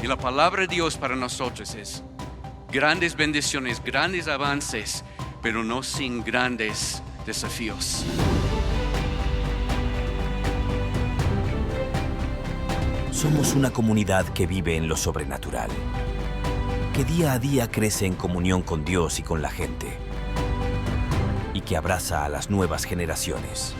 Y la palabra de Dios para nosotros es grandes bendiciones, grandes avances, pero no sin grandes desafíos. Somos una comunidad que vive en lo sobrenatural, que día a día crece en comunión con Dios y con la gente, y que abraza a las nuevas generaciones.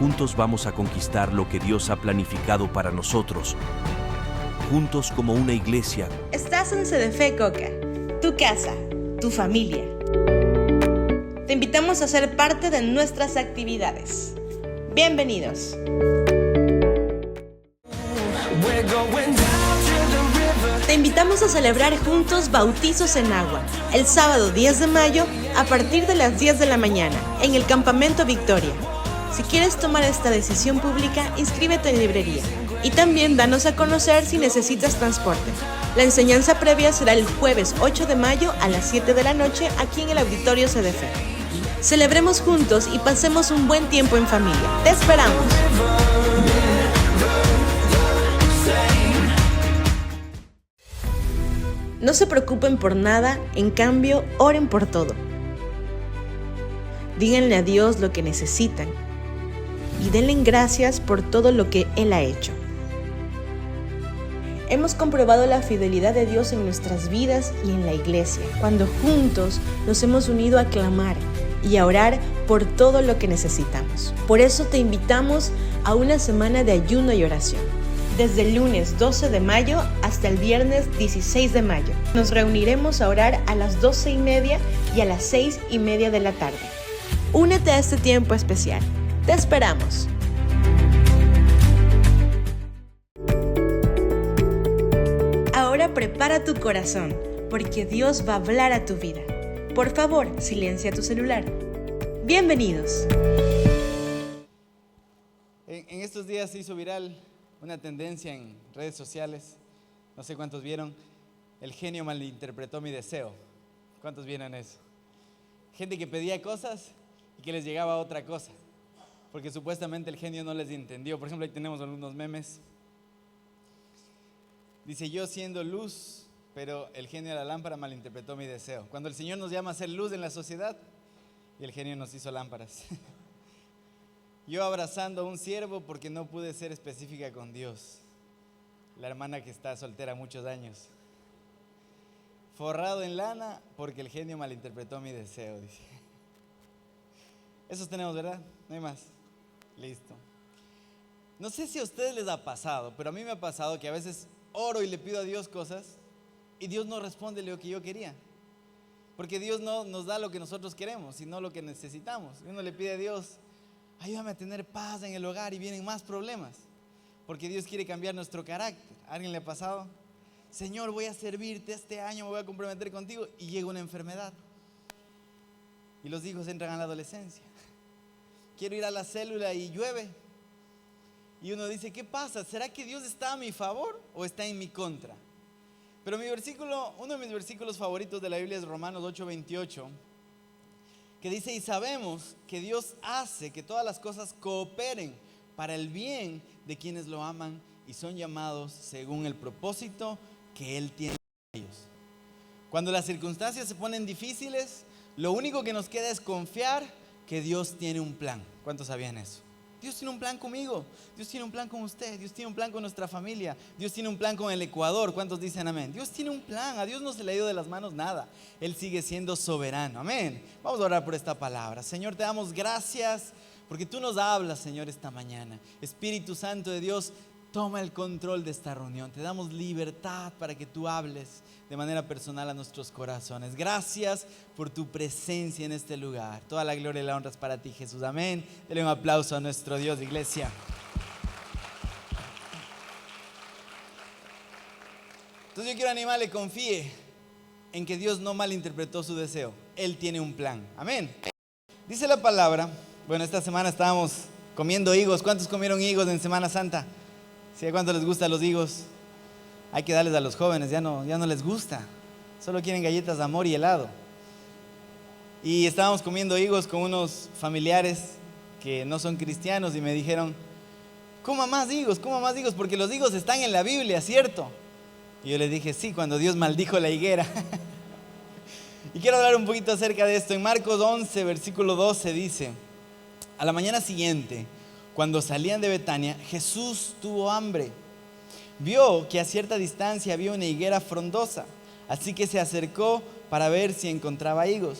Juntos vamos a conquistar lo que Dios ha planificado para nosotros, juntos como una iglesia. Estás en CDF Coca, tu casa, tu familia. Te invitamos a ser parte de nuestras actividades. Bienvenidos. Te invitamos a celebrar juntos bautizos en agua, el sábado 10 de mayo a partir de las 10 de la mañana, en el Campamento Victoria. Si quieres tomar esta decisión pública, inscríbete en librería y también danos a conocer si necesitas transporte. La enseñanza previa será el jueves 8 de mayo a las 7 de la noche aquí en el Auditorio CDF. Celebremos juntos y pasemos un buen tiempo en familia. ¡Te esperamos! No se preocupen por nada, en cambio, oren por todo. Díganle a Dios lo que necesitan y denle gracias por todo lo que Él ha hecho. Hemos comprobado la fidelidad de Dios en nuestras vidas y en la iglesia, cuando juntos nos hemos unido a clamar y a orar por todo lo que necesitamos. Por eso te invitamos a una semana de ayuno y oración. Desde el lunes 12 de mayo hasta el viernes 16 de mayo. Nos reuniremos a orar a las 12:30 y a las 6:30 de la tarde. Únete a este tiempo especial. ¡Te esperamos! Ahora prepara tu corazón, porque Dios va a hablar a tu vida. Por favor, silencia tu celular. Bienvenidos. En estos días se hizo viral una tendencia en redes sociales, no sé cuántos vieron, el genio malinterpretó mi deseo. ¿Cuántos vieron eso? Gente que pedía cosas y que les llegaba otra cosa, porque supuestamente el genio no les entendió. Por ejemplo, ahí tenemos algunos memes. Dice: yo siendo luz, pero el genio de la lámpara malinterpretó mi deseo. Cuando el Señor nos llama a ser luz en la sociedad y el genio nos hizo lámparas. Yo abrazando a un siervo porque no pude ser específica con Dios. La hermana que está soltera muchos años. Forrado en lana porque el genio malinterpretó mi deseo, dice. Esos tenemos, ¿verdad? No hay más. Listo. No sé si a ustedes les ha pasado, pero a mí me ha pasado que a veces oro y le pido a Dios cosas y Dios no responde lo que yo quería. Porque Dios no nos da lo que nosotros queremos, sino lo que necesitamos. Y uno le pide a Dios: ayúdame a tener paz en el hogar, y vienen más problemas. Porque Dios quiere cambiar nuestro carácter. ¿A alguien le ha pasado? Señor, voy a servirte este año, me voy a comprometer contigo, y llega una enfermedad. Y los hijos entran a la adolescencia. Quiero ir a la célula y llueve. Y uno dice: ¿qué pasa? ¿Será que Dios está a mi favor o está en mi contra? Pero uno de mis versículos favoritos de la Biblia es Romanos 8:28, que dice: y sabemos que Dios hace que todas las cosas cooperen para el bien de quienes lo aman y son llamados según el propósito que Él tiene para ellos. Cuando las circunstancias se ponen difíciles, lo único que nos queda es confiar que Dios tiene un plan. ¿Cuántos sabían eso? Dios tiene un plan conmigo, Dios tiene un plan con usted, Dios tiene un plan con nuestra familia, Dios tiene un plan con el Ecuador. ¿Cuántos dicen amén? Dios tiene un plan, a Dios no se le ha ido de las manos nada, Él sigue siendo soberano, amén. Vamos a orar por esta palabra. Señor, te damos gracias porque tú nos hablas, Señor, esta mañana. Espíritu Santo de Dios, toma el control de esta reunión. Te damos libertad para que tú hables de manera personal a nuestros corazones. Gracias por tu presencia en este lugar. Toda la gloria y la honra es para ti, Jesús. Amén. Dele un aplauso a nuestro Dios, iglesia. Entonces yo quiero animarle, confíe en que Dios no malinterpretó su deseo. Él tiene un plan. Amén. Dice la palabra, bueno, esta semana estábamos comiendo higos. ¿Cuántos comieron higos en Semana Santa? ¿Sí? ¿A cuántos les gustan los higos? Hay que darles a los jóvenes, ya no les gusta. Solo quieren galletas de amor y helado. Y estábamos comiendo higos con unos familiares que no son cristianos y me dijeron: coma más higos, porque los higos están en la Biblia, ¿cierto? Y yo le dije, sí, cuando Dios maldijo la higuera. Y quiero hablar un poquito acerca de esto. En Marcos 11, versículo 12 dice: a la mañana siguiente, cuando salían de Betania, Jesús tuvo hambre. Vio que a cierta distancia había una higuera frondosa, así que se acercó para ver si encontraba higos.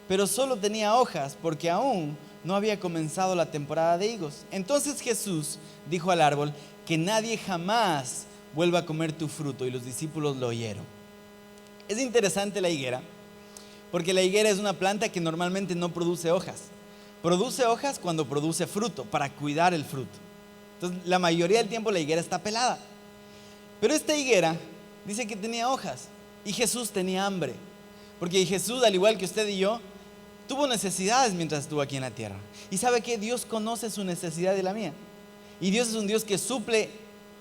Pero solo tenía hojas, porque aún no había comenzado la temporada de higos. Entonces Jesús dijo al árbol: que nadie jamás vuelva a comer tu fruto. Y los discípulos lo oyeron. Es interesante la higuera, porque la higuera es una planta que normalmente no produce hojas. Produce hojas cuando produce fruto, para cuidar el fruto. Entonces, la mayoría del tiempo la higuera está pelada. Pero esta higuera dice que tenía hojas, y Jesús tenía hambre. Porque Jesús, al igual que usted y yo, tuvo necesidades mientras estuvo aquí en la tierra. Y sabe que Dios conoce su necesidad y la mía. Y Dios es un Dios que suple,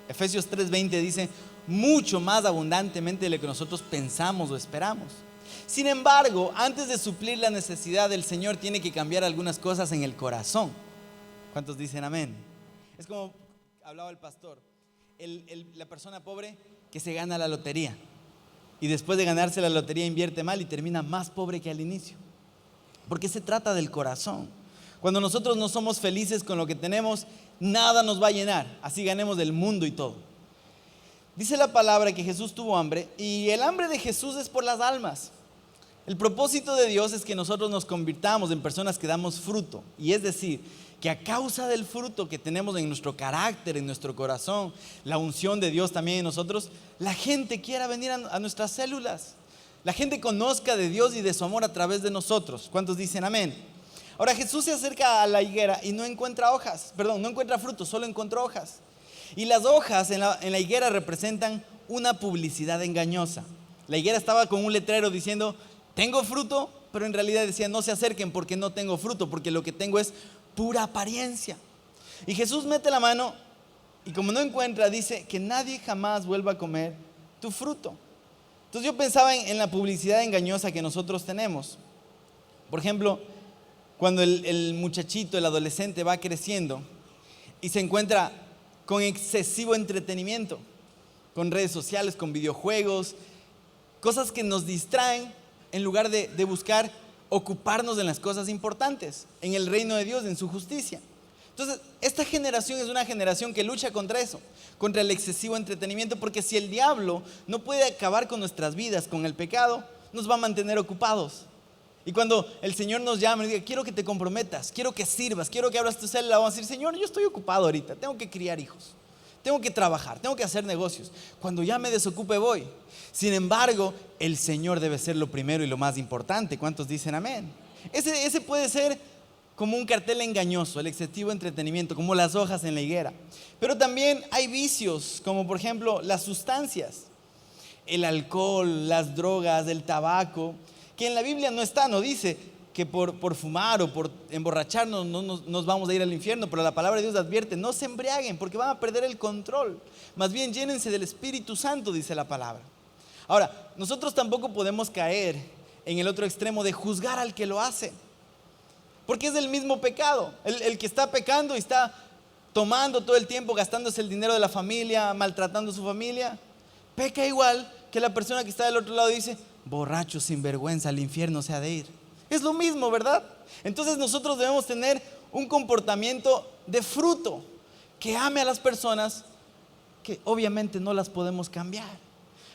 Efesios 3:20 dice, mucho más abundantemente de lo que nosotros pensamos o esperamos. Sin embargo, antes de suplir la necesidad, el Señor tiene que cambiar algunas cosas en el corazón. ¿Cuántos dicen amén? Es como hablaba el pastor, la persona pobre que se gana la lotería y después de ganarse la lotería invierte mal y termina más pobre que al inicio. Porque se trata del corazón. Cuando nosotros no somos felices con lo que tenemos, nada nos va a llenar, así ganemos del mundo y todo. Dice la palabra que Jesús tuvo hambre, y el hambre de Jesús es por las almas. El propósito de Dios es que nosotros nos convirtamos en personas que damos fruto. Y es decir, que a causa del fruto que tenemos en nuestro carácter, en nuestro corazón, la unción de Dios también en nosotros, la gente quiera venir a nuestras células. La gente conozca de Dios y de su amor a través de nosotros. ¿Cuántos dicen amén? Ahora Jesús se acerca a la higuera y no encuentra frutos, solo encontró hojas. Y las hojas en la higuera representan una publicidad engañosa. La higuera estaba con un letrero diciendo: tengo fruto, pero en realidad decía: no se acerquen porque no tengo fruto, porque lo que tengo es pura apariencia. Y Jesús mete la mano y como no encuentra, dice: que nadie jamás vuelva a comer tu fruto. Entonces yo pensaba en la publicidad engañosa que nosotros tenemos. Por ejemplo, cuando el muchachito, el adolescente va creciendo y se encuentra con excesivo entretenimiento, con redes sociales, con videojuegos, cosas que nos distraen, en lugar de buscar ocuparnos en las cosas importantes, en el reino de Dios, en su justicia. Entonces, esta generación es una generación que lucha contra eso, contra el excesivo entretenimiento, porque si el diablo no puede acabar con nuestras vidas, con el pecado, nos va a mantener ocupados. Y cuando el Señor nos llama y diga: quiero que te comprometas, quiero que sirvas, quiero que abras tu célula, vamos a decir: Señor, yo estoy ocupado ahorita, tengo que criar hijos, tengo que trabajar, tengo que hacer negocios. Cuando ya me desocupe voy. Sin embargo, el Señor debe ser lo primero y lo más importante. ¿Cuántos dicen amén? Ese puede ser como un cartel engañoso, el excesivo entretenimiento, como las hojas en la higuera. Pero también hay vicios, como por ejemplo las sustancias, el alcohol, las drogas, el tabaco, que en la Biblia no dice que por fumar o por emborracharnos nos vamos a ir al infierno, pero la palabra de Dios advierte: no se embriaguen porque van a perder el control, más bien llénense del Espíritu Santo, dice la palabra. Ahora, nosotros tampoco podemos caer en el otro extremo de juzgar al que lo hace, porque es el mismo pecado. El que está pecando y está tomando todo el tiempo, gastándose el dinero de la familia, maltratando a su familia, peca igual que la persona que está del otro lado y dice: borracho, sinvergüenza, al infierno se ha de ir. Es lo mismo, ¿verdad? Entonces nosotros debemos tener un comportamiento de fruto, que ame a las personas, que obviamente no las podemos cambiar,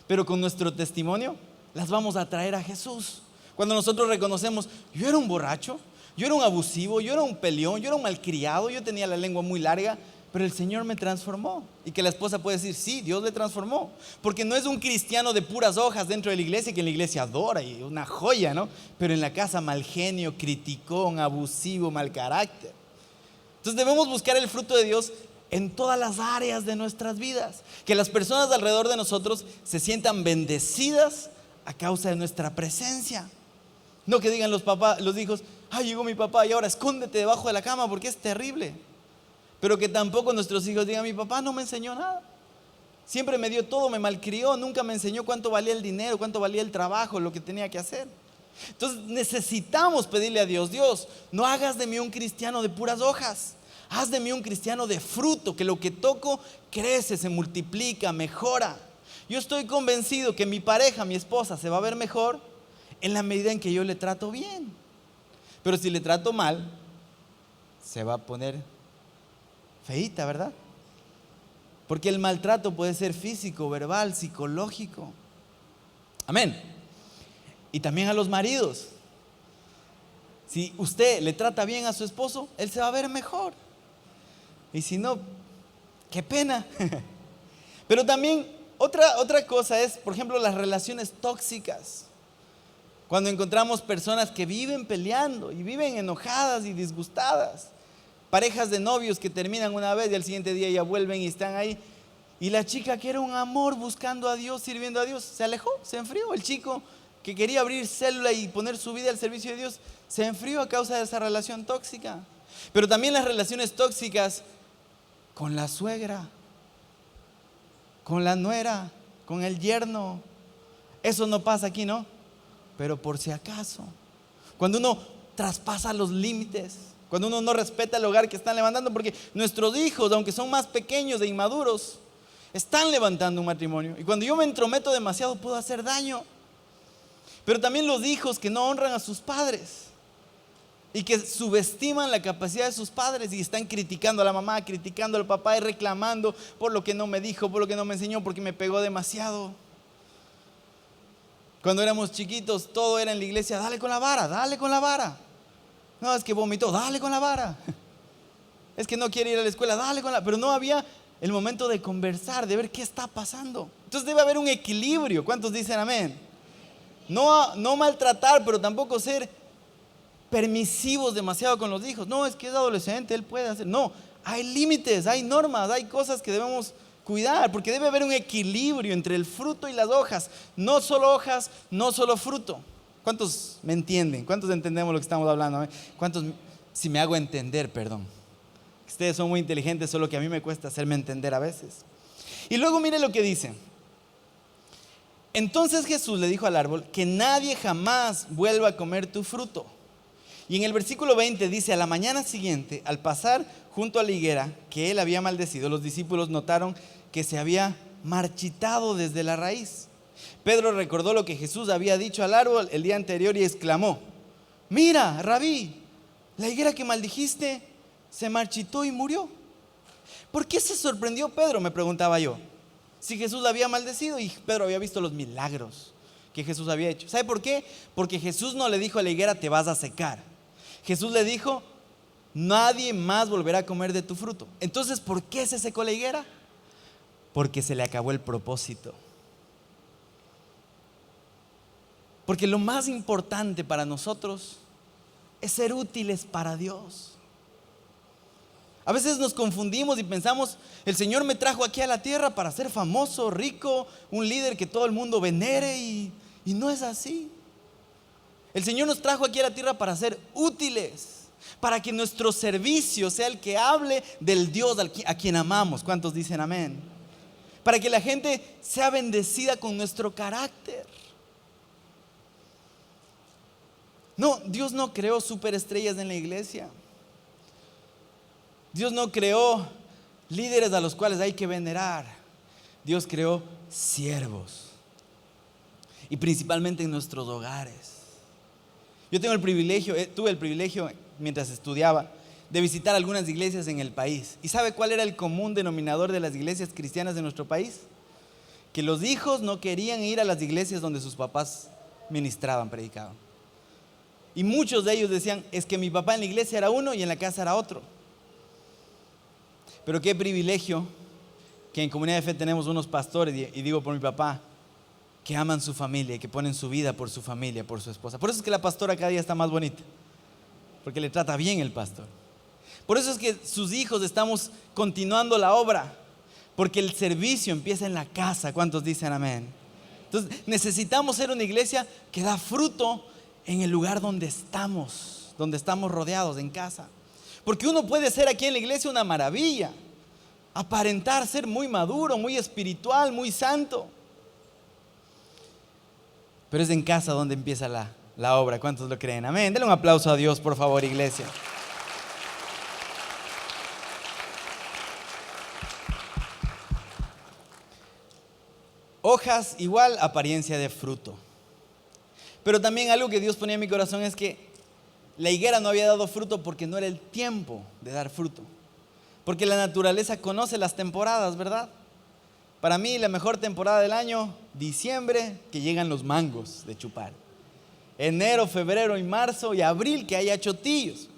pero con nuestro testimonio las vamos a traer a Jesús. Cuando nosotros reconocemos: yo era un borracho, yo era un abusivo, yo era un peleón, yo era un malcriado, yo tenía la lengua muy larga, pero el Señor me transformó. Y que la esposa puede decir: sí, Dios le transformó. Porque no es un cristiano de puras hojas dentro de la iglesia, que en la iglesia adora y una joya, ¿no? Pero en la casa mal genio, criticón, abusivo, mal carácter. Entonces debemos buscar el fruto de Dios en todas las áreas de nuestras vidas. Que las personas alrededor de nosotros se sientan bendecidas a causa de nuestra presencia. No que digan los hijos: ay, llegó mi papá y ahora escóndete debajo de la cama porque es terrible. Pero que tampoco nuestros hijos digan: mi papá no me enseñó nada, siempre me dio todo, me malcrió, nunca me enseñó cuánto valía el dinero, cuánto valía el trabajo, lo que tenía que hacer. Entonces necesitamos pedirle a Dios: Dios, no hagas de mí un cristiano de puras hojas, Haz de mí un cristiano de fruto, que lo que toco crece, se multiplica, mejora. Yo estoy convencido que mi pareja, mi esposa, se va a ver mejor en la medida en que yo le trato bien. Pero si le trato mal, se va a poner feíta, ¿verdad? Porque el maltrato puede ser físico, verbal, psicológico. Amén. Y también a los maridos. Si usted le trata bien a su esposo, él se va a ver mejor. Y si no, qué pena. Pero también otra cosa es, por ejemplo, las relaciones tóxicas. Cuando encontramos personas que viven peleando y viven enojadas y disgustadas. Parejas de novios que terminan una vez y al siguiente día ya vuelven y están ahí. Y la chica que era un amor buscando a Dios, sirviendo a Dios, se alejó, se enfrió. El chico que quería abrir célula y poner su vida al servicio de Dios, se enfrió a causa de esa relación tóxica. Pero también las relaciones tóxicas con la suegra, con la nuera, con el yerno. Eso no pasa aquí, ¿no? Pero por si acaso, cuando uno traspasa los límites, cuando uno no respeta el hogar que están levantando, porque nuestros hijos, aunque son más pequeños e inmaduros, están levantando un matrimonio. Y cuando yo me entrometo demasiado, puedo hacer daño. Pero también los hijos que no honran a sus padres y que subestiman la capacidad de sus padres y están criticando a la mamá, criticando al papá y reclamando por lo que no me dijo, por lo que no me enseñó, porque me pegó demasiado. Cuando éramos chiquitos, todo era en la iglesia: dale con la vara, dale con la vara. No, es que vomitó, dale con la vara. Es que no quiere ir a la escuela, dale con la vara. Pero no había el momento de conversar, de ver qué está pasando. Entonces debe haber un equilibrio. ¿Cuántos dicen amén? No maltratar, pero tampoco ser permisivos demasiado con los hijos. No, es que es adolescente, él puede hacer. No, hay límites, hay normas, hay cosas que debemos cuidar, porque debe haber un equilibrio entre el fruto y las hojas. No solo hojas, no solo fruto. ¿Cuántos me entienden? ¿Cuántos entendemos lo que estamos hablando? ¿Cuántos, si me hago entender, perdón? Ustedes son muy inteligentes, solo que a mí me cuesta hacerme entender a veces. Y luego mire lo que dice. Entonces Jesús le dijo al árbol: que nadie jamás vuelva a comer tu fruto. Y en el versículo 20 dice: a la mañana siguiente, al pasar junto a la higuera que él había maldecido, los discípulos notaron que se había marchitado desde la raíz. Pedro recordó lo que Jesús había dicho al árbol el día anterior y exclamó: mira, Rabí, la higuera que maldijiste se marchitó y murió. ¿Por qué se sorprendió Pedro?, me preguntaba yo, si Jesús la había maldecido y Pedro había visto los milagros que Jesús había hecho. ¿Sabe por qué? Porque Jesús no le dijo a la higuera: te vas a secar. Jesús le dijo: nadie más volverá a comer de tu fruto. Entonces, ¿por qué se secó la higuera? Porque se le acabó el propósito. Porque lo más importante para nosotros es ser útiles para Dios. A veces nos confundimos y pensamos: el Señor me trajo aquí a la tierra para ser famoso, rico, un líder que todo el mundo venere, y no es así. El Señor nos trajo aquí a la tierra para ser útiles, para que nuestro servicio sea el que hable del Dios a quien amamos. ¿Cuántos dicen amén? Para que la gente sea bendecida con nuestro carácter. No, Dios no creó superestrellas en la iglesia. Dios no creó líderes a los cuales hay que venerar. Dios creó siervos. Y principalmente en nuestros hogares. Yo tuve el privilegio mientras estudiaba de visitar algunas iglesias en el país. ¿Y sabe cuál era el común denominador de las iglesias cristianas de nuestro país? Que los hijos no querían ir a las iglesias donde sus papás ministraban, predicaban. Y muchos de ellos decían: es que mi papá en la iglesia era uno y en la casa era otro. Pero qué privilegio que en Comunidad de Fe tenemos unos pastores, y digo por mi papá, que aman su familia y que ponen su vida por su familia, por su esposa. Por eso es que la pastora cada día está más bonita, porque le trata bien el pastor. Por eso es que sus hijos estamos continuando la obra, porque el servicio empieza en la casa. ¿Cuántos dicen amén? Entonces necesitamos ser una iglesia que da fruto en el lugar donde estamos rodeados, en casa. Porque uno puede ser aquí en la iglesia una maravilla, aparentar ser muy maduro, muy espiritual, muy santo, pero es en casa donde empieza la obra. ¿Cuántos lo creen? Amén. Denle un aplauso a Dios, por favor, iglesia. Hojas igual, apariencia de fruto. Pero también algo que Dios ponía en mi corazón es que la higuera no había dado fruto porque no era el tiempo de dar fruto. Porque la naturaleza conoce las temporadas, ¿verdad? Para mí la mejor temporada del año, diciembre, que llegan los mangos de chupar. Enero, febrero y marzo y abril, que hay achotillos.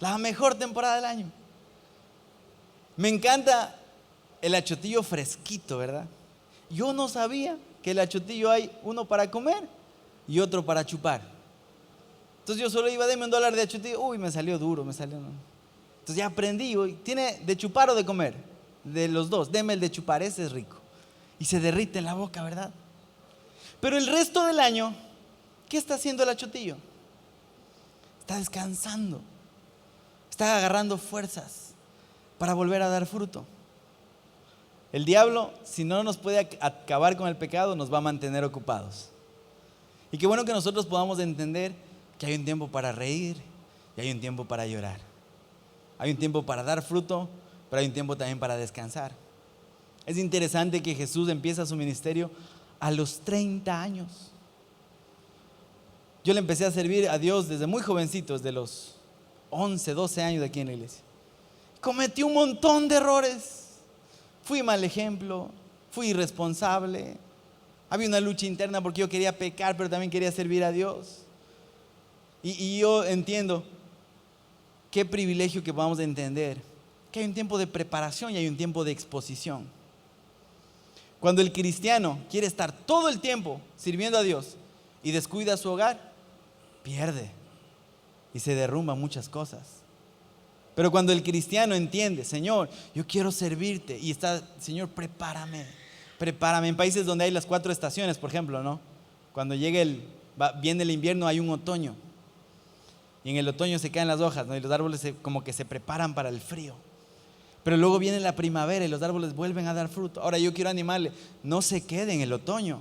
La mejor temporada del año. Me encanta el achotillo fresquito, ¿verdad? Yo no sabía que el achotillo hay uno para comer y otro para chupar. Entonces yo solo iba, deme $1 de achotillo. Uy, me salió duro, me salió. Entonces ya aprendí. ¿Tiene de chupar o de comer? De los dos, deme el de chupar, ese es rico. Y se derrite en la boca, ¿verdad? Pero el resto del año, ¿qué está haciendo el achotillo? Está descansando. Está agarrando fuerzas para volver a dar fruto. El diablo, si no nos puede acabar con el pecado, nos va a mantener ocupados. Y qué bueno que nosotros podamos entender que hay un tiempo para reír y hay un tiempo para llorar. Hay un tiempo para dar fruto, pero hay un tiempo también para descansar. Es interesante que Jesús empieza su ministerio a los 30 años. Yo le empecé a servir a Dios desde muy jovencito, desde los 11, 12 años de aquí en la iglesia. Cometí un montón de errores. Fui mal ejemplo, fui irresponsable. Había una lucha interna porque yo quería pecar, pero también quería servir a Dios. Y yo entiendo qué privilegio que podamos entender que hay un tiempo de preparación y hay un tiempo de exposición. Cuando el cristiano quiere estar todo el tiempo sirviendo a Dios y descuida su hogar, pierde y se derrumban muchas cosas. Pero cuando el cristiano entiende, Señor, yo quiero servirte, y está, Señor, prepárame. En países donde hay las 4 estaciones, por ejemplo, ¿no? Cuando viene el invierno, hay un otoño. Y en el otoño se caen las hojas, ¿no? Y los árboles como que se preparan para el frío. Pero luego viene la primavera y los árboles vuelven a dar fruto. Ahora yo quiero animarle, no se quede en el otoño.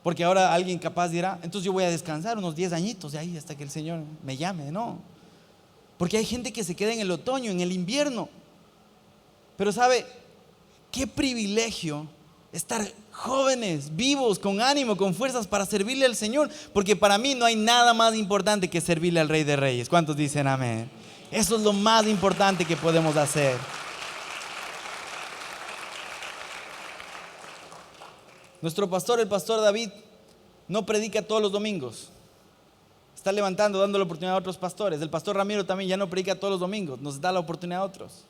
Porque ahora alguien capaz dirá, entonces yo voy a descansar unos 10 añitos de ahí hasta que el Señor me llame. No. Porque hay gente que se queda en el otoño, en el invierno. Pero ¿sabe? Qué privilegio estar jóvenes, vivos, con ánimo, con fuerzas para servirle al Señor. Porque para mí no hay nada más importante que servirle al Rey de Reyes. ¿Cuántos dicen amén? Eso es lo más importante que podemos hacer. Nuestro pastor, el pastor David, no predica todos los domingos. Está levantando, dando la oportunidad a otros pastores. El pastor Ramiro también ya no predica todos los domingos, nos da la oportunidad a otros.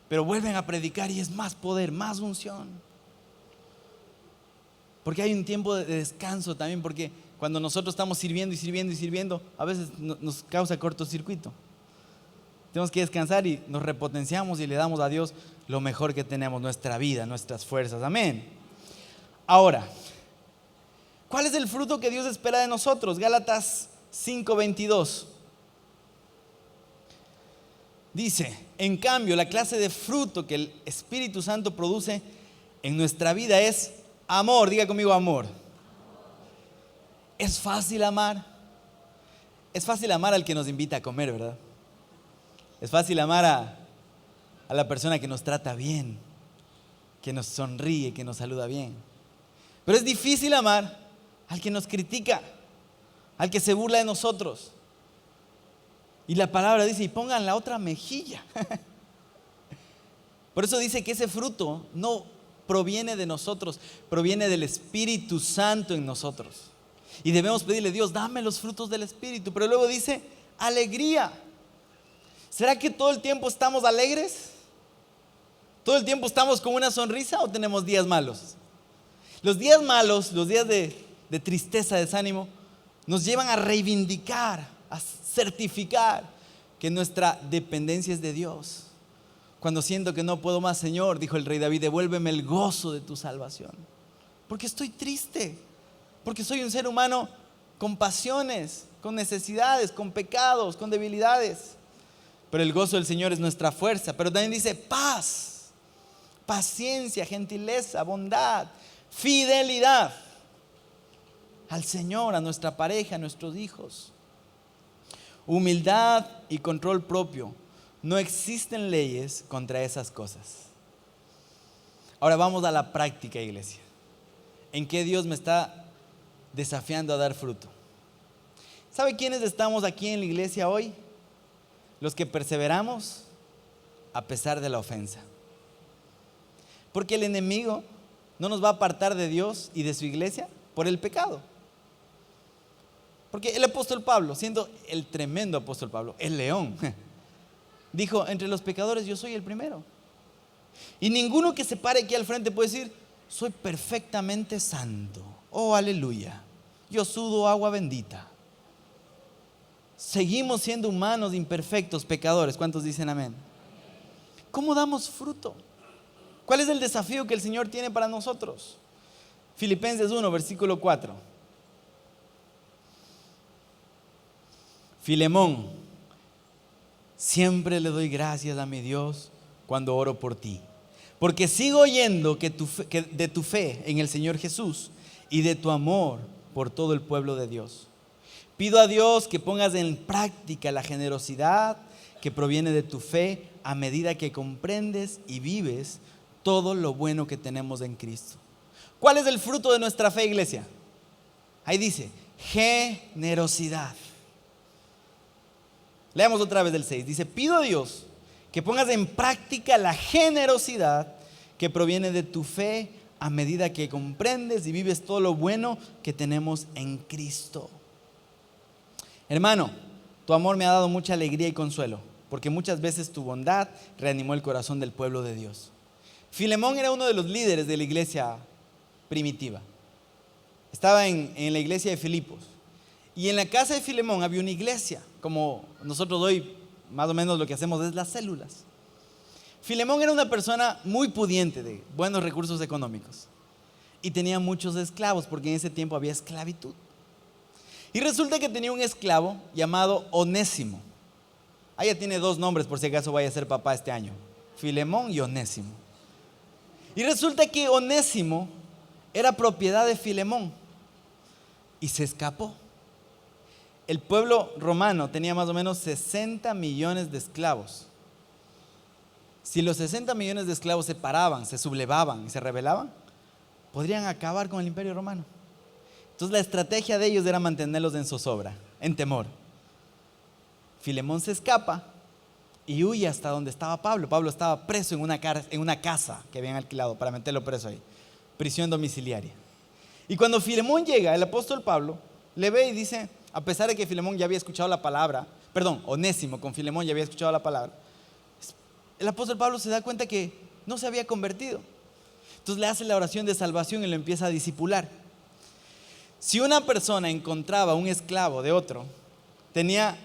Pero vuelven a predicar y es más poder, más unción. Porque hay un tiempo de descanso también, porque cuando nosotros estamos sirviendo y sirviendo y sirviendo, a veces nos causa cortocircuito. Tenemos que descansar y nos repotenciamos y le damos a Dios lo mejor que tenemos, nuestra vida, nuestras fuerzas. Amén. Ahora, ¿cuál es el fruto que Dios espera de nosotros? Gálatas 5:22. Dice, en cambio, la clase de fruto que el Espíritu Santo produce en nuestra vida es amor. Diga conmigo, amor. ¿Es fácil amar? Es fácil amar al que nos invita a comer, ¿verdad? Es fácil amar a la persona que nos trata bien, que nos sonríe, que nos saluda bien. Pero es difícil amar al que nos critica, al que se burla de nosotros. Y la palabra dice, y pongan la otra mejilla. Por eso dice que ese fruto no proviene de nosotros, proviene del Espíritu Santo en nosotros. Y debemos pedirle, Dios, dame los frutos del Espíritu. Pero luego dice, alegría. ¿Será que todo el tiempo estamos alegres? ¿Todo el tiempo estamos con una sonrisa o tenemos días malos? Los días malos, los días de tristeza, desánimo, nos llevan a reivindicar, a certificar que nuestra dependencia es de Dios. Cuando siento que no puedo más, Señor, dijo el rey David, devuélveme el gozo de tu salvación. Porque estoy triste, porque soy un ser humano con pasiones, con necesidades, con pecados, con debilidades. Pero el gozo del Señor es nuestra fuerza. Pero también dice paz, paciencia, gentileza, bondad, fidelidad al Señor, a nuestra pareja, a nuestros hijos. Humildad y control propio. No existen leyes contra esas cosas. Ahora vamos a la práctica, iglesia. ¿En qué Dios me está desafiando a dar fruto? ¿Sabe quiénes estamos aquí en la iglesia hoy? Los que perseveramos a pesar de la ofensa. Porque el enemigo no nos va a apartar de Dios y de su iglesia por el pecado. Porque el apóstol Pablo, siendo el tremendo apóstol Pablo, el león, dijo: entre los pecadores yo soy el primero. Y ninguno que se pare aquí al frente puede decir: soy perfectamente santo. Oh, aleluya. Yo sudo agua bendita. Seguimos siendo humanos, imperfectos, pecadores. ¿Cuántos dicen amén? ¿Cómo damos fruto? ¿Cuál es el desafío que el Señor tiene para nosotros? Filipenses 1, versículo 4. Filemón, siempre le doy gracias a mi Dios cuando oro por ti, porque sigo oyendo que de tu fe en el Señor Jesús y de tu amor por todo el pueblo de Dios. Pido a Dios que pongas en práctica la generosidad que proviene de tu fe a medida que comprendes y vives todo lo bueno que tenemos en Cristo. ¿Cuál es el fruto de nuestra fe, iglesia? Ahí dice, generosidad. Leamos otra vez el 6. Dice: pido a Dios que pongas en práctica la generosidad que proviene de tu fe a medida que comprendes y vives todo lo bueno que tenemos en Cristo. Hermano, tu amor me ha dado mucha alegría y consuelo, porque muchas veces tu bondad reanimó el corazón del pueblo de Dios. Filemón era uno de los líderes de la iglesia primitiva. Estaba en la iglesia de Filipos. Y en la casa de Filemón había una iglesia, como nosotros hoy más o menos lo que hacemos es las células. Filemón era una persona muy pudiente, de buenos recursos económicos, y tenía muchos esclavos, porque en ese tiempo había esclavitud. Y resulta que tenía un esclavo llamado Onésimo. Ahí ya tiene dos nombres por si acaso vaya a ser papá este año: Filemón y Onésimo. Y resulta que Onésimo era propiedad de Filemón y se escapó. El pueblo romano tenía más o menos 60 millones de esclavos. Si los 60 millones de esclavos se paraban, se sublevaban y se rebelaban, podrían acabar con el imperio romano. Entonces la estrategia de ellos era mantenerlos en zozobra, en temor. Filemón se escapa y huye hasta donde estaba Pablo. Pablo estaba preso en una casa que habían alquilado para meterlo preso ahí, prisión domiciliaria. Y cuando Filemón llega, el apóstol Pablo le ve y dice, a pesar de que Filemón ya había escuchado la palabra, Onésimo con Filemón ya había escuchado la palabra, el apóstol Pablo se da cuenta que no se había convertido. Entonces le hace la oración de salvación y lo empieza a discipular. Si una persona encontraba un esclavo de otro, tenía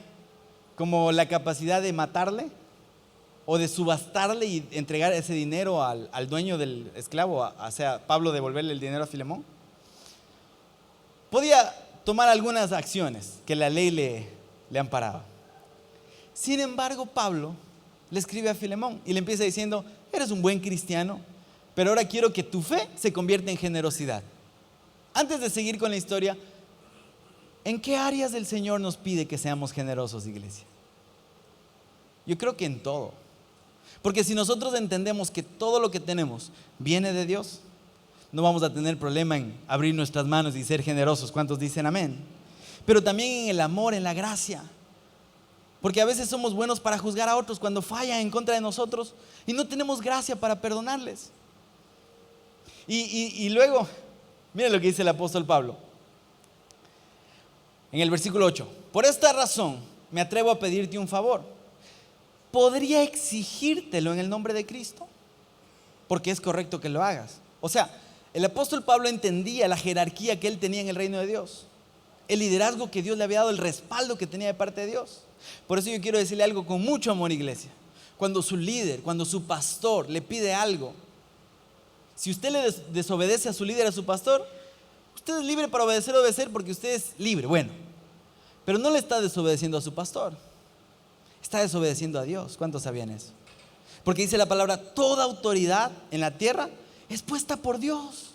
como la capacidad de matarle o de subastarle y entregar ese dinero al dueño del esclavo, o sea, Pablo devolverle el dinero a Filemón. Podía tomar algunas acciones que la ley le amparaba. Sin embargo, Pablo le escribe a Filemón y le empieza diciendo: eres un buen cristiano, pero ahora quiero que tu fe se convierta en generosidad. Antes de seguir con la historia, ¿en qué áreas el Señor nos pide que seamos generosos, iglesia? Yo creo que en todo. Porque si nosotros entendemos que todo lo que tenemos viene de Dios, no vamos a tener problema en abrir nuestras manos y ser generosos. ¿Cuántos dicen amén? Pero también en el amor, en la gracia. Porque a veces somos buenos para juzgar a otros cuando fallan en contra de nosotros y no tenemos gracia para perdonarles. Y luego, miren lo que dice el apóstol Pablo en el versículo 8: por esta razón me atrevo a pedirte un favor. ¿Podría exigírtelo en el nombre de Cristo? Porque es correcto que lo hagas. O sea, el apóstol Pablo entendía la jerarquía que él tenía en el reino de Dios, el liderazgo que Dios le había dado, el respaldo que tenía de parte de Dios. Por eso yo quiero decirle algo con mucho amor, iglesia. Cuando su líder, cuando su pastor le pide algo, si usted le desobedece a su líder, a su pastor, usted es libre para obedecer porque usted es libre, bueno. Pero no le está desobedeciendo a su pastor, está desobedeciendo a Dios. ¿Cuántos sabían eso? Porque dice la palabra: toda autoridad en la tierra es puesta por Dios.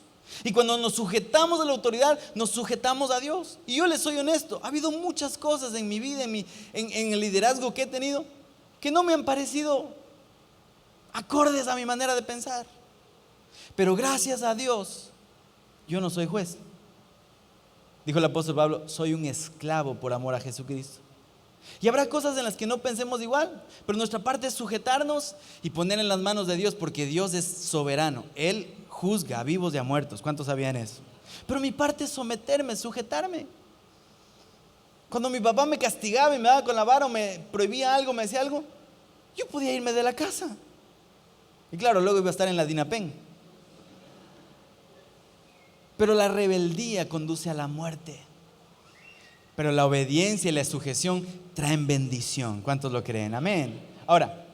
Y cuando nos sujetamos a la autoridad, nos sujetamos a Dios. Y yo les soy honesto, ha habido muchas cosas en mi vida, en el liderazgo que he tenido, que no me han parecido acordes a mi manera de pensar. Pero gracias a Dios, yo no soy juez. Dijo el apóstol Pablo, soy un esclavo por amor a Jesucristo. Y habrá cosas en las que no pensemos igual, pero nuestra parte es sujetarnos y poner en las manos de Dios, porque Dios es soberano. Él juzga a vivos y a muertos. ¿Cuántos sabían eso? Pero mi parte es someterme, sujetarme. Cuando mi papá me castigaba y me daba con la vara o me prohibía algo, me decía algo, yo podía irme de la casa. Y claro, luego iba a estar en la Dinapen. Pero la rebeldía conduce a la muerte. Pero la obediencia y la sujeción traen bendición. ¿Cuántos lo creen? Amén. Ahora,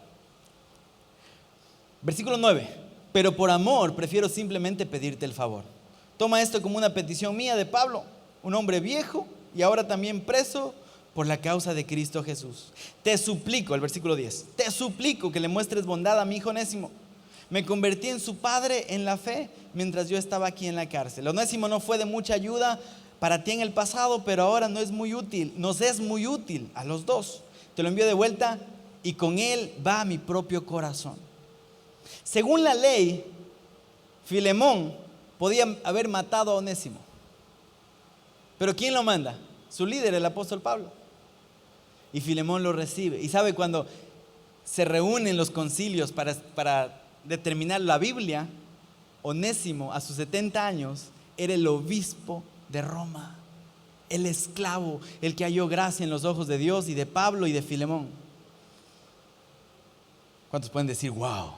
versículo 9. Pero por amor prefiero simplemente pedirte el favor. Toma esto como una petición mía de Pablo, un hombre viejo y ahora también preso por la causa de Cristo Jesús. Te suplico, el versículo 10, te suplico que le muestres bondad a mi hijo Onésimo. Me convertí en su padre en la fe mientras yo estaba aquí en la cárcel. Onésimo no fue de mucha ayuda para ti en el pasado, pero ahora nos es muy útil a los dos. Te lo envío de vuelta y con él va mi propio corazón. Según la ley, Filemón podía haber matado a Onésimo. Pero ¿quién lo manda? Su líder, el apóstol Pablo. Y Filemón lo recibe. Y sabe, cuando se reúnen los concilios para determinar la Biblia, Onésimo a sus 70 años era el obispo de Roma, el esclavo, el que halló gracia en los ojos de Dios y de Pablo y de Filemón. ¿Cuántos pueden decir wow?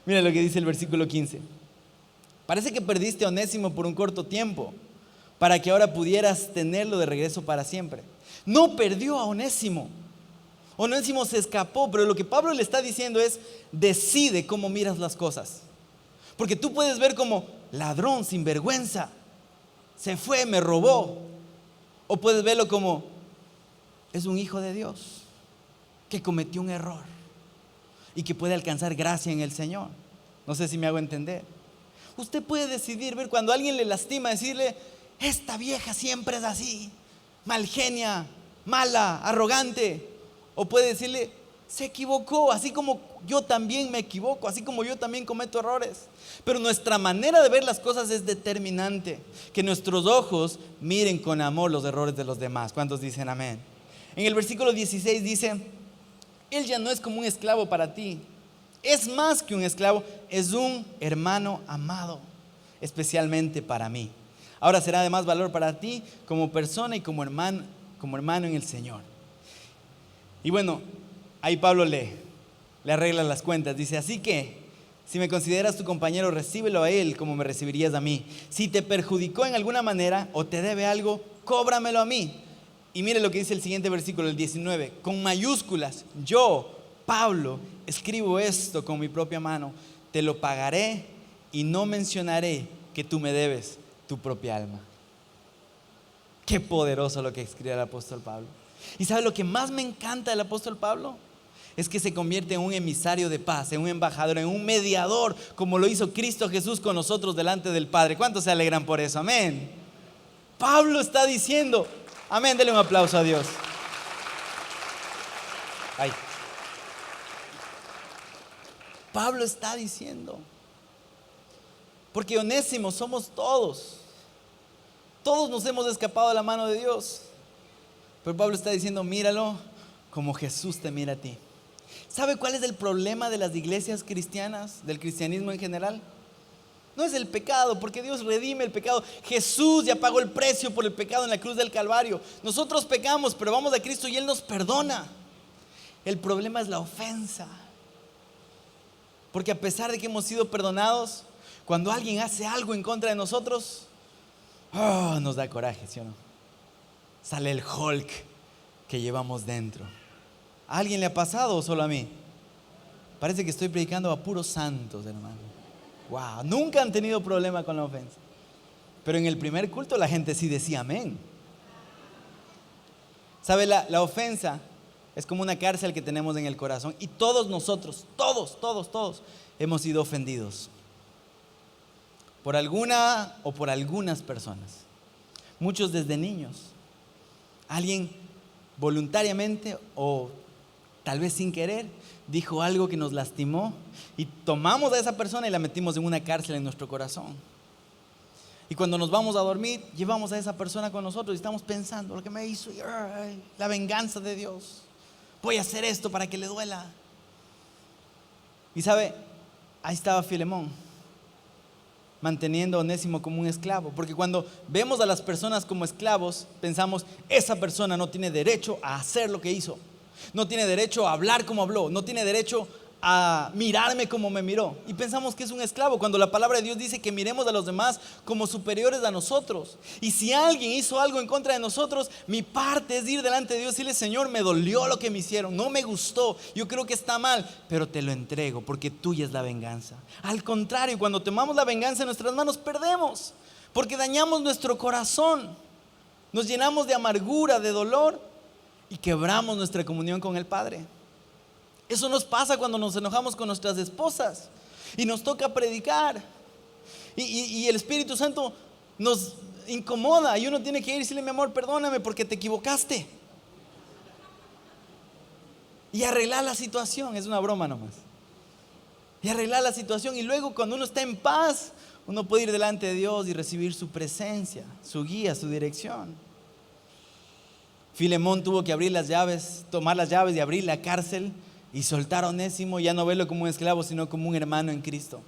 Mira lo que dice el versículo 15. Parece que perdiste a Onésimo por un corto tiempo, para que ahora pudieras tenerlo de regreso para siempre. No perdió a Onésimo. Onésimo se escapó, pero lo que Pablo le está diciendo es: decide cómo miras las cosas. Porque tú puedes ver como ladrón, sinvergüenza, se fue, me robó. O puedes verlo como es un hijo de Dios que cometió un error y que puede alcanzar gracia en el Señor. No sé si me hago entender. Usted puede decidir ver cuando alguien le lastima, decirle: esta vieja siempre es así, malgenia, mala, arrogante. O puede decirle: se equivocó, así como yo también me equivoco, así como yo también cometo errores. Pero nuestra manera de ver las cosas es determinante. Que nuestros ojos miren con amor los errores de los demás. ¿Cuántos dicen amén? En el versículo 16 dice: él ya no es como un esclavo para ti, es más que un esclavo, es un hermano amado, especialmente para mí. Ahora será de más valor para ti como persona y como hermano en el Señor. Y bueno, ahí Pablo le arregla las cuentas. Dice: así que si me consideras tu compañero, recíbelo a él como me recibirías a mí. Si te perjudicó en alguna manera o te debe algo, cóbramelo a mí. Y mire lo que dice el siguiente versículo, el 19, con mayúsculas: yo, Pablo, escribo esto con mi propia mano, te lo pagaré y no mencionaré que tú me debes tu propia alma. Qué poderoso lo que escribe el apóstol Pablo. ¿Y sabe lo que más me encanta del apóstol Pablo? Es que se convierte en un emisario de paz, en un embajador, en un mediador, como lo hizo Cristo Jesús con nosotros delante del Padre. ¿Cuántos se alegran por eso? Amén. Pablo está diciendo, amén, denle un aplauso a Dios. Ay. Pablo está diciendo, porque Onésimo somos todos. Todos nos hemos escapado de la mano de Dios. Pero Pablo está diciendo: míralo como Jesús te mira a ti. ¿Sabe cuál es el problema de las iglesias cristianas, del cristianismo en general? No es el pecado, porque Dios redime el pecado. Jesús ya pagó el precio por el pecado en la cruz del Calvario. Nosotros pecamos, pero vamos a Cristo y Él nos perdona. El problema es la ofensa. Porque a pesar de que hemos sido perdonados, cuando alguien hace algo en contra de nosotros, nos da coraje, ¿sí o no? Sale el Hulk que llevamos dentro. ¿A alguien le ha pasado o solo a mí? Parece que estoy predicando a puros santos, hermano. Wow, nunca han tenido problema con la ofensa. Pero en el primer culto la gente sí decía amén. ¿Sabe? La ofensa es como una cárcel que tenemos en el corazón. Y todos nosotros, todos hemos sido ofendidos por alguna o por algunas personas. Muchos desde niños. Alguien voluntariamente o tal vez sin querer, dijo algo que nos lastimó y tomamos a esa persona y la metimos en una cárcel en nuestro corazón. Y cuando nos vamos a dormir, llevamos a esa persona con nosotros y estamos pensando lo que me hizo, la venganza de Dios. Voy a hacer esto para que le duela. Y sabe, ahí estaba Filemón, manteniendo a Onésimo como un esclavo. Porque cuando vemos a las personas como esclavos, pensamos, esa persona no tiene derecho a hacer lo que hizo. No tiene derecho a hablar como habló. No tiene derecho a mirarme como me miró. Y pensamos que es un esclavo, cuando la palabra de Dios dice que miremos a los demás como superiores a nosotros. Y si alguien hizo algo en contra de nosotros, mi parte es ir delante de Dios y decirle: Señor, me dolió lo que me hicieron, no me gustó, yo creo que está mal, pero te lo entrego porque tuya es la venganza. Al contrario, cuando tomamos la venganza en nuestras manos, perdemos, porque dañamos nuestro corazón, nos llenamos de amargura, de dolor y quebramos nuestra comunión con el Padre. Eso nos pasa cuando nos enojamos con nuestras esposas y nos toca predicar y el Espíritu Santo nos incomoda y uno tiene que ir y decirle: mi amor, perdóname porque te equivocaste, y arreglar la situación. Es una broma nomás. Y arreglar la situación, y luego cuando uno está en paz, uno puede ir delante de Dios y recibir su presencia, su guía, su dirección. Filemón tuvo que abrir las llaves, tomar las llaves y abrir la cárcel y soltar a Onésimo, ya no verlo como un esclavo, sino como un hermano en Cristo.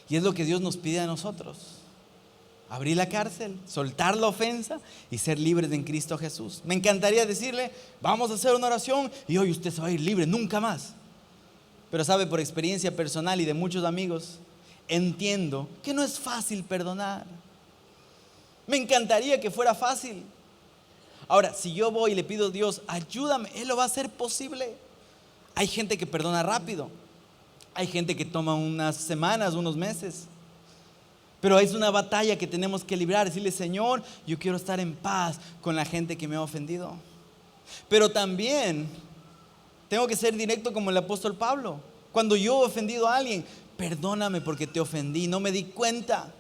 Y es lo que Dios nos pide a nosotros: abrir la cárcel, soltar la ofensa y ser libres en Cristo Jesús. Me encantaría decirle: vamos a hacer una oración y hoy usted se va a ir libre, nunca más. Pero sabe, por experiencia personal y de muchos amigos, entiendo que no es fácil perdonar. Me encantaría que fuera fácil. Ahora, si yo voy y le pido a Dios: ayúdame, Él lo va a hacer posible. Hay gente que perdona rápido, hay gente que toma unas semanas, unos meses, pero es una batalla que tenemos que librar. Decirle: Señor, yo quiero estar en paz con la gente que me ha ofendido. Pero también tengo que ser directo como el apóstol Pablo. Cuando yo he ofendido a alguien: perdóname porque te ofendí, no me di cuenta.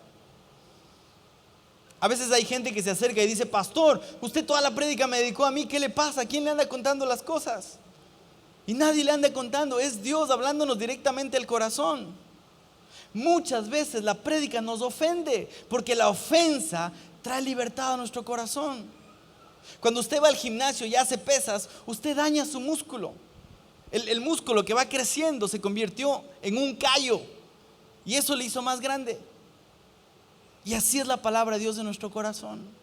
A veces hay gente que se acerca y dice: pastor, usted toda la prédica me dedicó a mí, ¿qué le pasa? ¿A quién le anda contando las cosas? Y nadie le anda contando, es Dios hablándonos directamente al corazón. Muchas veces la prédica nos ofende, porque la ofensa trae libertad a nuestro corazón. Cuando usted va al gimnasio y hace pesas, usted daña su músculo. El músculo que va creciendo se convirtió en un callo, y eso le hizo más grande. Y así es la palabra de Dios en nuestro corazón.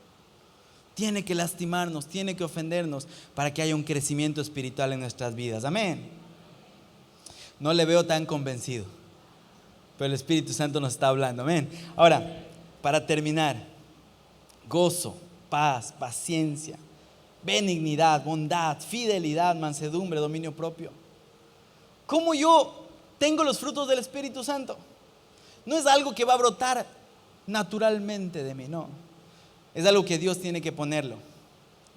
Tiene que lastimarnos, tiene que ofendernos para que haya un crecimiento espiritual en nuestras vidas. Amén. No le veo tan convencido, pero el Espíritu Santo nos está hablando. Amén. Ahora, para terminar: gozo, paz, paciencia, benignidad, bondad, fidelidad, mansedumbre, dominio propio. ¿Cómo yo tengo los frutos del Espíritu Santo? No es algo que va a brotar naturalmente de mí, no. Es algo que Dios tiene que ponerlo.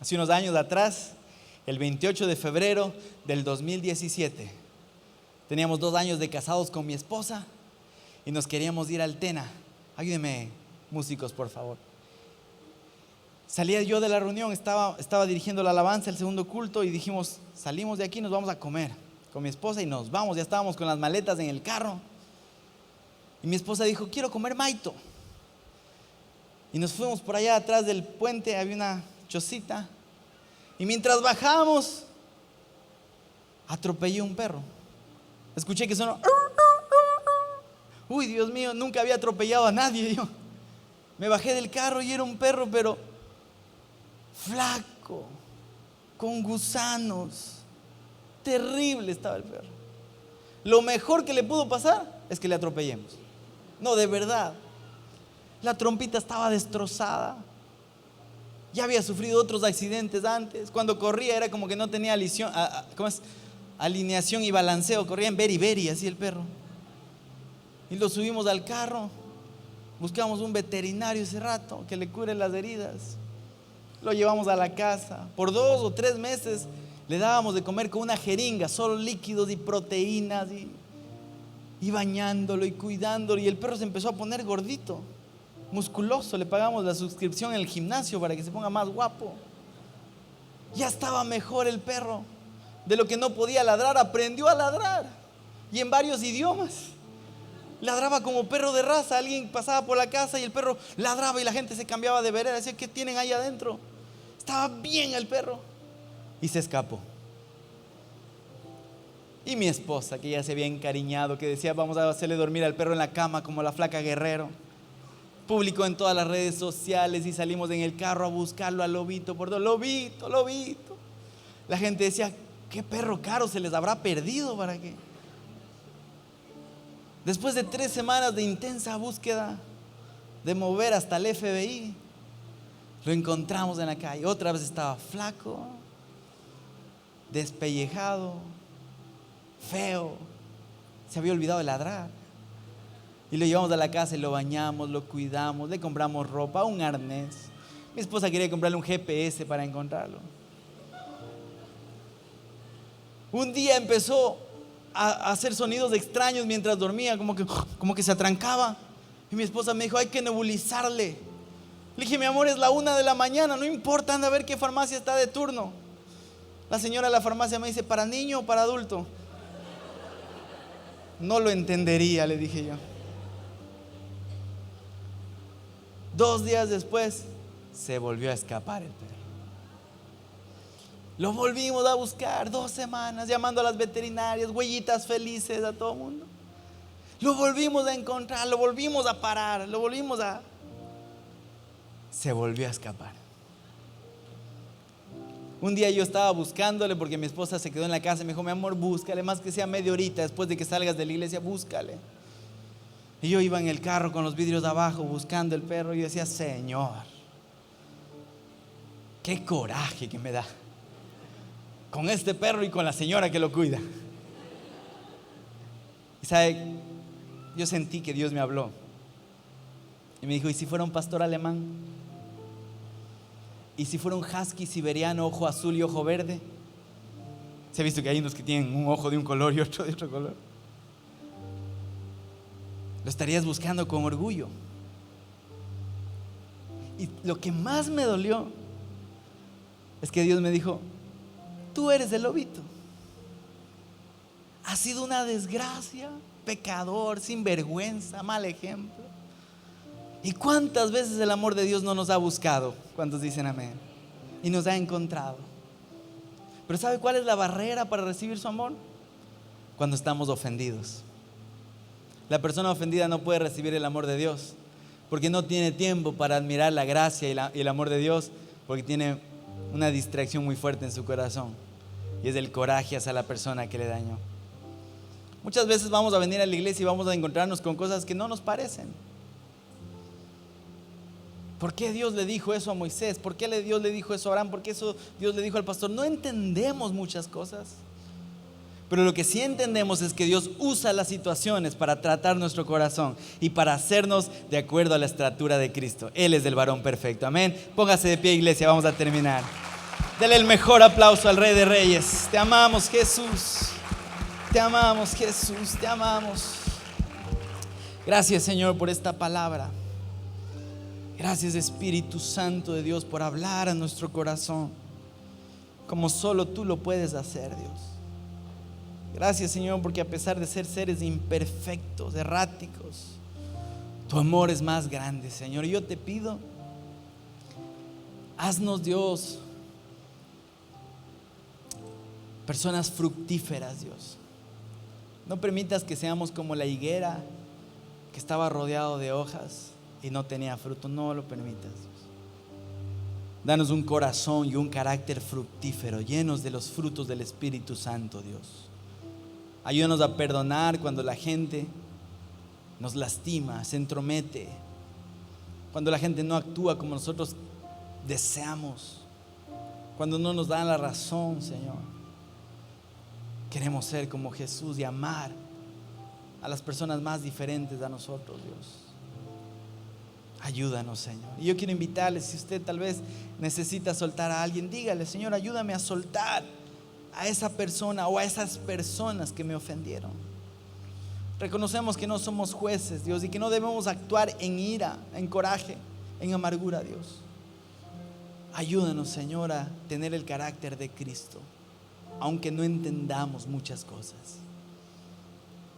Hace unos años atrás, el 28 de febrero del 2017, teníamos 2 años de casados con mi esposa y nos queríamos ir al Tena. Ayúdenme, músicos, por favor. Salía yo de la reunión, estaba dirigiendo la alabanza, el segundo culto, y dijimos: salimos de aquí, nos vamos a comer con mi esposa y nos vamos. Ya estábamos con las maletas en el carro y mi esposa dijo: quiero comer maito. Y nos fuimos por allá atrás del puente, había una chocita, y mientras bajábamos, atropellé un perro. Escuché que sonó. Uy, Dios mío, nunca había atropellado a nadie. Yo me bajé del carro y era un perro, pero flaco, con gusanos. Terrible estaba el perro. Lo mejor que le pudo pasar es que le atropellemos. No, de verdad. La trompita estaba destrozada. Ya había sufrido otros accidentes antes. Cuando corría era como que no tenía alineación y balanceo. Corría en beri, así el perro. Y lo subimos al carro. Buscamos un veterinario ese rato que le cure las heridas. Lo llevamos a la casa. Por 2 o 3 meses le dábamos de comer con una jeringa, solo líquidos y proteínas, y bañándolo y cuidándolo. Y el perro se empezó a poner gordito, musculoso. Le pagamos la suscripción en el gimnasio para que se ponga más guapo. Ya estaba mejor el perro, de lo que no podía ladrar, aprendió a ladrar. Y en varios idiomas. Ladraba como perro de raza. Alguien pasaba por la casa y el perro ladraba y la gente se cambiaba de vereda. Decía, ¿qué tienen ahí adentro? Estaba bien el perro. Y se escapó. Y mi esposa, que ya se había encariñado, que decía, vamos a hacerle dormir al perro en la cama como la flaca Guerrero, publicó en todas las redes sociales y salimos en el carro a buscarlo a Lobito por todo. Lobito, Lobito. La gente decía, ¿qué perro caro se les habrá perdido? ¿Para qué? Después de 3 semanas de intensa búsqueda, de mover hasta el FBI, lo encontramos en la calle. Otra vez estaba flaco, despellejado, feo, se había olvidado de ladrar. Y lo llevamos a la casa y lo bañamos, lo cuidamos, le compramos ropa, un arnés. Mi esposa quería comprarle un GPS para encontrarlo. Un día empezó a hacer sonidos extraños mientras dormía, como que se atrancaba. Y mi esposa me dijo, hay que nebulizarle. Le dije, mi amor, es la 1 de la mañana, no importa, anda a ver qué farmacia está de turno. La señora de la farmacia me dice, ¿para niño o para adulto? No lo entendería, le dije yo. 2 días después, se volvió a escapar el perro. Lo volvimos a buscar 2 semanas, llamando a las veterinarias, huellitas felices a todo el mundo. Lo volvimos a encontrar, lo volvimos a parar, se volvió a escapar. Un día yo estaba buscándole porque mi esposa se quedó en la casa y me dijo, mi amor, búscale, más que sea media horita después de que salgas de la iglesia, búscale. Y yo iba en el carro con los vidrios abajo buscando el perro y yo decía, Señor, qué coraje que me da con este perro y con la señora que lo cuida. Y sabe, yo sentí que Dios me habló y me dijo, ¿y si fuera un pastor alemán? ¿Y si fuera un husky siberiano, ojo azul y ojo verde? ¿Se ha visto que hay unos que tienen un ojo de un color y otro de otro color? Lo estarías buscando con orgullo. Y lo que más me dolió es que Dios me dijo, tú eres el lobito. Has sido una desgracia, pecador, sinvergüenza, mal ejemplo. ¿Y cuántas veces el amor de Dios no nos ha buscado? ¿Cuántos dicen amén? Y nos ha encontrado. Pero ¿sabe cuál es la barrera para recibir su amor? Cuando estamos ofendidos. La persona ofendida no puede recibir el amor de Dios porque no tiene tiempo para admirar la gracia y el amor de Dios, porque tiene una distracción muy fuerte en su corazón, y es el coraje hacia la persona que le dañó. Muchas veces vamos a venir a la iglesia y vamos a encontrarnos con cosas que no nos parecen. ¿Por qué Dios le dijo eso a Moisés? ¿Por qué Dios le dijo eso a Abraham? ¿Por qué eso Dios le dijo al pastor? No entendemos muchas cosas. Pero lo que sí entendemos es que Dios usa las situaciones para tratar nuestro corazón y para hacernos de acuerdo a la estatura de Cristo. Él es el varón perfecto. Amén. Póngase de pie, iglesia, vamos a terminar. Dele el mejor aplauso al Rey de Reyes. Te amamos, Jesús. Te amamos, Jesús. Te amamos. Gracias, Señor, por esta palabra. Gracias, Espíritu Santo de Dios, por hablar a nuestro corazón como solo tú lo puedes hacer, Dios. Gracias, Señor, porque a pesar de ser seres imperfectos, erráticos, tu amor es más grande, Señor. Y yo te pido, haznos, Dios, personas fructíferas, Dios. No permitas que seamos como la higuera que estaba rodeado de hojas y no tenía fruto. No lo permitas, Dios. Danos un corazón y un carácter fructífero, llenos de los frutos del Espíritu Santo, Dios. Ayúdanos a perdonar cuando la gente nos lastima, se entromete, cuando la gente no actúa como nosotros deseamos, cuando no nos dan la razón, Señor. Queremos ser como Jesús y amar a las personas más diferentes a nosotros, Dios. Ayúdanos, Señor. Y yo quiero invitarles, si usted tal vez necesita soltar a alguien, dígale, Señor, ayúdame a soltar a esa persona o a esas personas que me ofendieron. Reconocemos que no somos jueces, Dios, y que no debemos actuar en ira, en coraje, en amargura, Dios. Ayúdanos, Señor, a tener el carácter de Cristo. aunque no entendamos muchas cosas.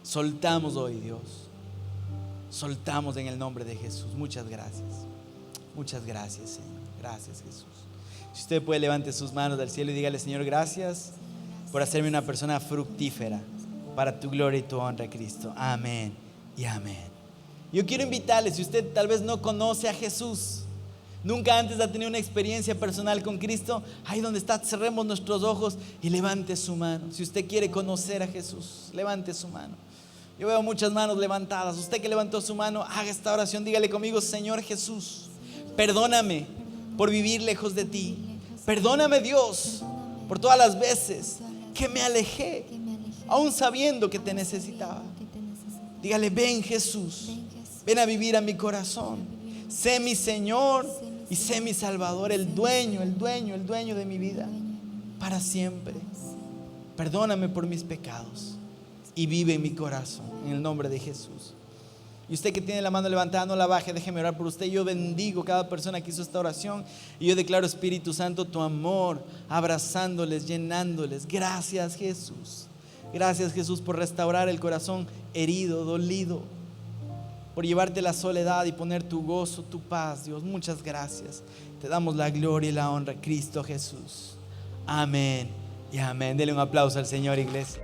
Soltamos hoy, Dios. Soltamos en el nombre de Jesús. Muchas gracias. Muchas gracias, Señor. Gracias, Jesús. Si usted puede, levante sus manos al cielo y dígale: Señor, gracias por hacerme una persona fructífera para tu gloria y tu honra, Cristo. Amén y amén. Yo quiero invitarle, si usted tal vez no conoce a Jesús, nunca antes ha tenido una experiencia personal con Cristo, ahí donde está, cerremos nuestros ojos y levante su mano. Si usted quiere conocer a Jesús, levante su mano. Yo veo muchas manos levantadas. Usted que levantó su mano, haga esta oración, dígale conmigo: Señor Jesús, perdóname por vivir lejos de ti. Perdóname, Dios, por todas las veces que me alejé, aún sabiendo que te necesitaba. Dígale: ven, Jesús, ven a vivir a mi corazón. Sé mi Señor y sé mi Salvador, el dueño de mi vida para siempre. Perdóname por mis pecados y vive en mi corazón, en el nombre de Jesús. Y usted que tiene la mano levantada, no la baje, déjeme orar por usted. Yo bendigo cada persona que hizo esta oración y yo declaro, Espíritu Santo, tu amor abrazándoles, llenándoles. Gracias, Jesús. Gracias, Jesús, por restaurar el corazón herido, dolido, por llevarte la soledad y poner tu gozo, tu paz. Dios, muchas gracias. Te damos la gloria y la honra, Cristo Jesús. Amén y amén. Dele un aplauso al Señor, iglesia.